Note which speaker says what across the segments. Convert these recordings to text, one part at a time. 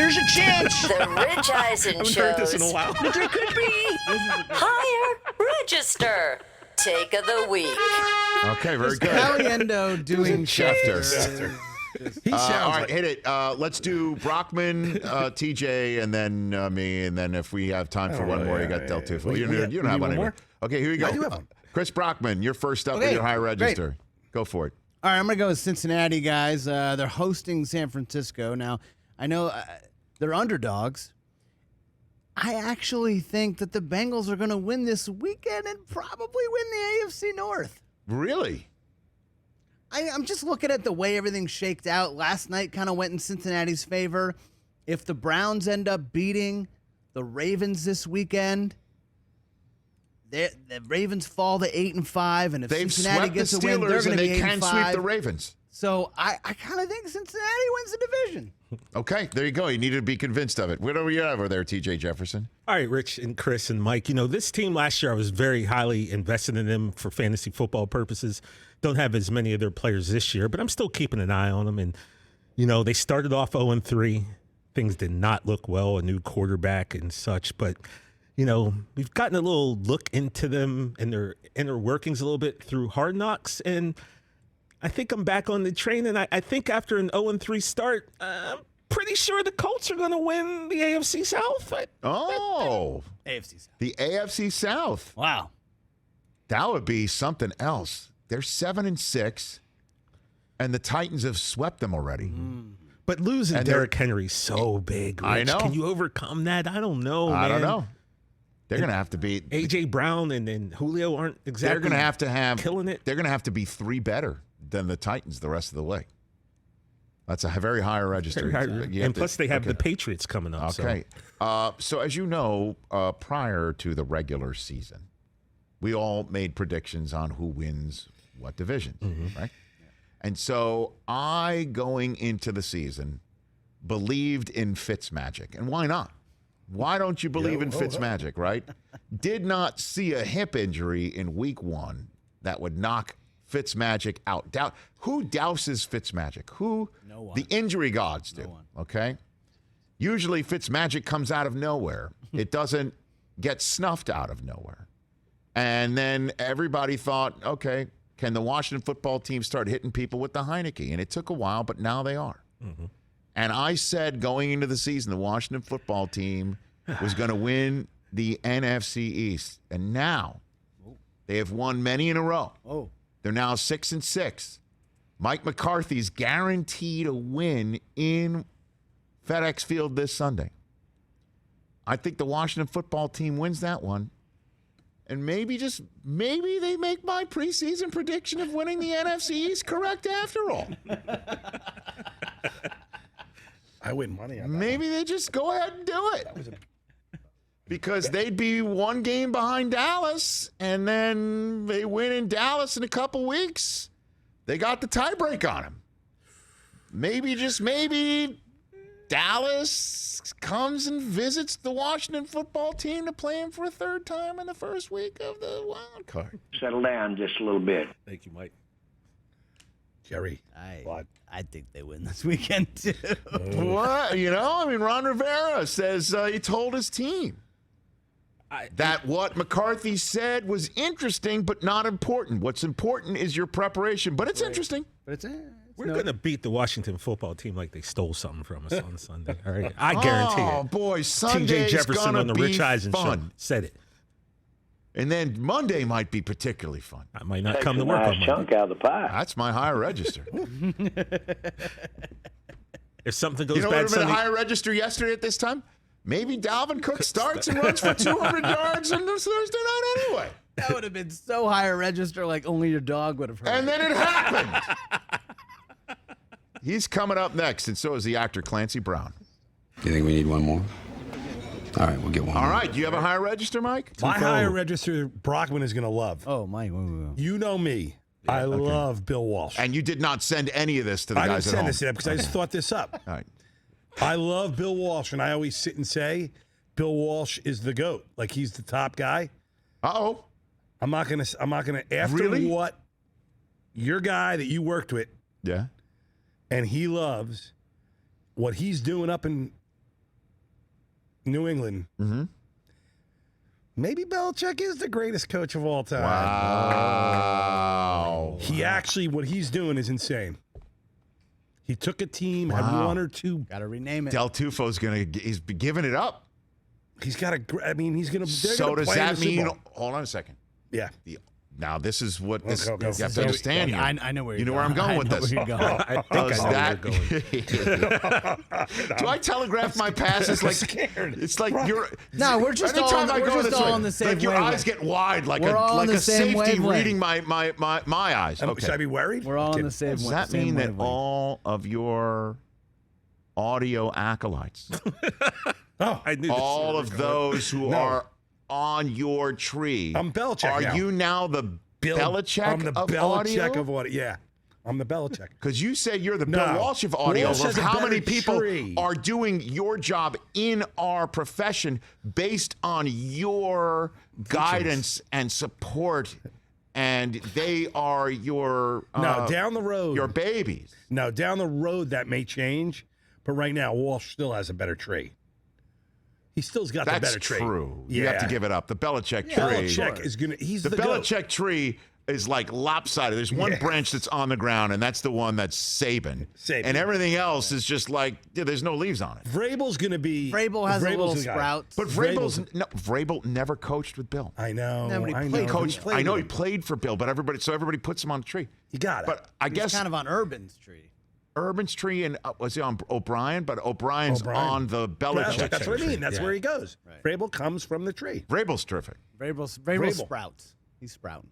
Speaker 1: There's a chance.
Speaker 2: The Rich Eisen Show.
Speaker 3: I haven't heard this in a while.
Speaker 1: There could be.
Speaker 2: Higher Register. Take of the week.
Speaker 4: Okay, very good.
Speaker 5: Caliendo doing
Speaker 4: Schefter.
Speaker 3: He sounds
Speaker 4: all right,
Speaker 3: like...
Speaker 4: hit it. Let's do Brockman, TJ, and then me, and then if we have time for one more, you got Del Tufo. You don't have one anymore. Okay, here you go.
Speaker 3: I do have one.
Speaker 4: Chris Brockman, you're first up with your high register.
Speaker 5: Great.
Speaker 4: Go for it.
Speaker 5: All right, I'm going to go with Cincinnati, guys. They're hosting San Francisco. Now, I know they're underdogs. I actually think that the Bengals are going to win this weekend and probably win the AFC North.
Speaker 4: Really?
Speaker 5: I'm just looking at the way everything shaked out. Last night kind of went in Cincinnati's favor. If the Browns end up beating the Ravens this weekend, the Ravens fall to 8-5, and if
Speaker 4: They've
Speaker 5: Cincinnati
Speaker 4: swept
Speaker 5: gets
Speaker 4: the
Speaker 5: a win, they're
Speaker 4: Steelers,
Speaker 5: going
Speaker 4: and
Speaker 5: to be
Speaker 4: they can
Speaker 5: 8-5.
Speaker 4: sweep the Ravens.
Speaker 5: So I kind of think Cincinnati wins the division.
Speaker 4: Okay, there you go. You needed to be convinced of it. What do you have over there, TJ Jefferson?
Speaker 3: All right, Rich and Chris and Mike. You know, this team last year, I was very highly invested in them for fantasy football purposes. Don't have as many of their players this year, but I'm still keeping an eye on them. And, you know, they started off 0-3. Things did not look well, a new quarterback and such. But, you know, we've gotten a little look into them and their inner workings a little bit through Hard Knocks. And I think I'm back on the train. And I think after an 0-3 start, I'm pretty sure the Colts are going to win the AFC South.
Speaker 5: AFC South.
Speaker 4: The AFC South.
Speaker 5: Wow.
Speaker 4: That would be something else. They're 7-6, and the Titans have swept them already.
Speaker 3: But losing Derrick Henry so big, Rich.
Speaker 4: I know.
Speaker 3: Can you overcome that? I don't know, man.
Speaker 4: I don't know. They're going to have to be
Speaker 3: A.J. Brown and Julio aren't exactly
Speaker 4: They're going to have
Speaker 3: killing it.
Speaker 4: They're going to have to be 3 better than the Titans the rest of the way. That's a very high register.
Speaker 3: And plus, they have the Patriots coming up.
Speaker 4: Okay. So as you know, prior to the regular season, we all made predictions on who wins what divisions, right? And so I, going into the season, believed in Fitzmagic. And why not? Why don't you believe in Fitzmagic, right? Did not see a hip injury in week 1 that would knock Fitzmagic out. Who douses Fitzmagic? Who?
Speaker 5: No one.
Speaker 4: The injury gods do, okay? Usually Fitzmagic comes out of nowhere. It doesn't get snuffed out of nowhere. And then everybody thought, okay, can the Washington football team start hitting people with the Heineke? And it took a while, but now they are. And I said going into the season, the Washington football team was going to win the NFC East. And now they have won many in a row. They're now 6-6. Mike McCarthy's guaranteed a win in FedEx Field this Sunday. I think the Washington football team wins that one. And maybe they make my preseason prediction of winning the NFC East correct after all.
Speaker 3: I win money on that.
Speaker 4: Maybe they just go ahead and do it. Because they'd be 1 game behind Dallas, and then they win in Dallas in a couple weeks. They got the tiebreak on them. Maybe Dallas comes and visits the Washington football team to play him for a 3rd time in the first week of the wild card.
Speaker 6: Settle down just a little bit.
Speaker 3: Thank you, Mike. Jerry.
Speaker 5: I think they win this weekend, too.
Speaker 4: What? Ron Rivera says he told his team that what McCarthy said was interesting but not important. What's important is your preparation, but it's interesting.
Speaker 5: But
Speaker 3: We're going to beat the Washington football team like they stole something from us on Sunday. All right, I guarantee it.
Speaker 4: Oh, boy, Sunday's
Speaker 3: TJ Jefferson on the
Speaker 4: be
Speaker 3: Rich Eisen
Speaker 4: fun.
Speaker 3: Show said it.
Speaker 4: And then Monday might be particularly fun.
Speaker 3: I might not
Speaker 6: Takes
Speaker 3: come
Speaker 6: a
Speaker 3: to work
Speaker 6: nice
Speaker 3: on Monday.
Speaker 6: chunk out of the pie.
Speaker 4: That's my higher register.
Speaker 3: If something goes
Speaker 4: You know what
Speaker 3: bad
Speaker 4: would have been
Speaker 3: Sunday,
Speaker 4: a higher register yesterday at this time? Maybe Dalvin Cook starts and runs for 200 yards on this Thursday night anyway.
Speaker 5: That would have been so higher register, like only your dog would have heard.
Speaker 4: And then it happened. He's coming up next, and so is the actor Clancy Brown.
Speaker 7: Do you think we need one more? All right, we'll get one
Speaker 4: All
Speaker 7: more.
Speaker 4: right, do you have a higher register, Mike?
Speaker 1: My higher register, Brockman is going to love.
Speaker 5: Oh, Mike.
Speaker 1: You know me. I love Bill Walsh.
Speaker 4: And you did not send any of this to the
Speaker 1: I didn't
Speaker 4: guys at
Speaker 1: send
Speaker 4: home.
Speaker 1: this yet because I just thought this up.
Speaker 4: All right.
Speaker 1: I love Bill Walsh, and I always sit and say, Bill Walsh is the GOAT. Like, he's the top guy.
Speaker 4: Uh-oh.
Speaker 1: I'm not gonna. After
Speaker 4: Really?
Speaker 1: what your guy that you worked with,
Speaker 4: Yeah.
Speaker 1: and he loves what he's doing up in New England.
Speaker 4: Mm-hmm.
Speaker 1: Maybe Belichick is the greatest coach of all time.
Speaker 4: Wow.
Speaker 1: He actually, what he's doing is insane. He took a team, had one or two.
Speaker 5: Got to rename it.
Speaker 4: Del Tufo's he's giving it up.
Speaker 1: He's got a, I mean, he's going to.
Speaker 4: So does that mean, hold on a second.
Speaker 1: Yeah.
Speaker 4: Now, this is what this,
Speaker 1: Okay.
Speaker 4: you have to understand here.
Speaker 5: I know where
Speaker 4: you
Speaker 5: you're
Speaker 4: know where I'm going with this.
Speaker 3: I think I know where you're going.
Speaker 4: Do I telegraph my passes like
Speaker 1: scared.
Speaker 4: it's like you're?
Speaker 5: No, we're just all
Speaker 4: anytime
Speaker 5: on-
Speaker 4: I
Speaker 5: we're
Speaker 4: go
Speaker 5: just
Speaker 4: this
Speaker 5: all
Speaker 4: way,
Speaker 5: on the same
Speaker 4: like your
Speaker 5: wavelength.
Speaker 4: eyes get wide, like
Speaker 5: We're all on
Speaker 4: a
Speaker 5: the same
Speaker 4: safety
Speaker 5: wavelength.
Speaker 4: reading my eyes. Okay.
Speaker 1: Should I be worried?
Speaker 5: We're all on
Speaker 1: Kidding.
Speaker 5: the same.
Speaker 4: Does that
Speaker 5: same
Speaker 4: mean that
Speaker 5: wavelength.
Speaker 4: all of your audio acolytes,
Speaker 3: I knew this
Speaker 4: all
Speaker 3: was
Speaker 4: of
Speaker 3: going.
Speaker 4: those who are on your tree,
Speaker 1: I'm Belichick
Speaker 4: are
Speaker 1: now.
Speaker 4: you now the Belichick
Speaker 1: I'm the
Speaker 4: of
Speaker 1: Belichick
Speaker 4: audio?
Speaker 1: of audio. Yeah, I'm the Belichick.
Speaker 4: Because you said you're the
Speaker 1: No.
Speaker 4: Bill Walsh of audio.
Speaker 1: Walsh
Speaker 4: Of
Speaker 1: has a
Speaker 4: how
Speaker 1: better
Speaker 4: many people
Speaker 1: tree.
Speaker 4: are doing your job in our profession based on your guidance and support, and they are your
Speaker 1: No, down the road.
Speaker 4: your babies.
Speaker 1: No, down the road that may change, but right now Walsh still has a better tree. He still's got the
Speaker 4: That's
Speaker 1: better tree.
Speaker 4: true.
Speaker 1: Yeah.
Speaker 4: You have to give it up. The Belichick tree.
Speaker 1: Belichick is gonna. He's
Speaker 4: The
Speaker 1: the goat.
Speaker 4: Belichick tree is like lopsided. There's one branch that's on the ground, and that's the one that's Saban. And everything else is just like there's no leaves on it.
Speaker 1: Vrabel's going to be.
Speaker 5: Vrabel has a little
Speaker 1: the guy.
Speaker 5: sprouts.
Speaker 4: But Vrabel never coached with Bill.
Speaker 1: I know.
Speaker 5: Nobody
Speaker 1: I
Speaker 5: played
Speaker 1: know.
Speaker 5: coach.
Speaker 1: He played
Speaker 4: I know
Speaker 1: with
Speaker 4: he
Speaker 1: him.
Speaker 4: played for Bill, but everybody puts him on the tree.
Speaker 1: You got it.
Speaker 4: But I
Speaker 5: He's
Speaker 4: guess
Speaker 5: kind of on Urban's tree.
Speaker 4: Urban's tree and was he on O'Brien? But O'Brien's on the Belichick.
Speaker 1: That's what I mean. That's
Speaker 3: Yeah.
Speaker 1: where he goes.
Speaker 5: Right.
Speaker 1: Vrabel comes from the tree.
Speaker 4: Vrabel's terrific.
Speaker 5: Vrabel
Speaker 1: Vrabel.
Speaker 5: sprouts. He's sprouting.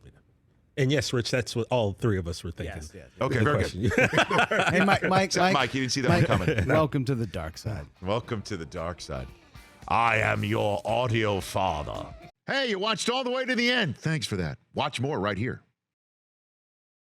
Speaker 3: And yes, Rich, that's what all three of us were thinking.
Speaker 5: Yes, yes.
Speaker 4: Okay,
Speaker 3: Good
Speaker 4: very
Speaker 3: question.
Speaker 4: good.
Speaker 5: Hey, Mike,
Speaker 4: You didn't see that one coming.
Speaker 5: Welcome to the dark side.
Speaker 4: Welcome to the dark side. I am your audio father. Hey, you watched all the way to the end. Thanks for that. Watch more right here.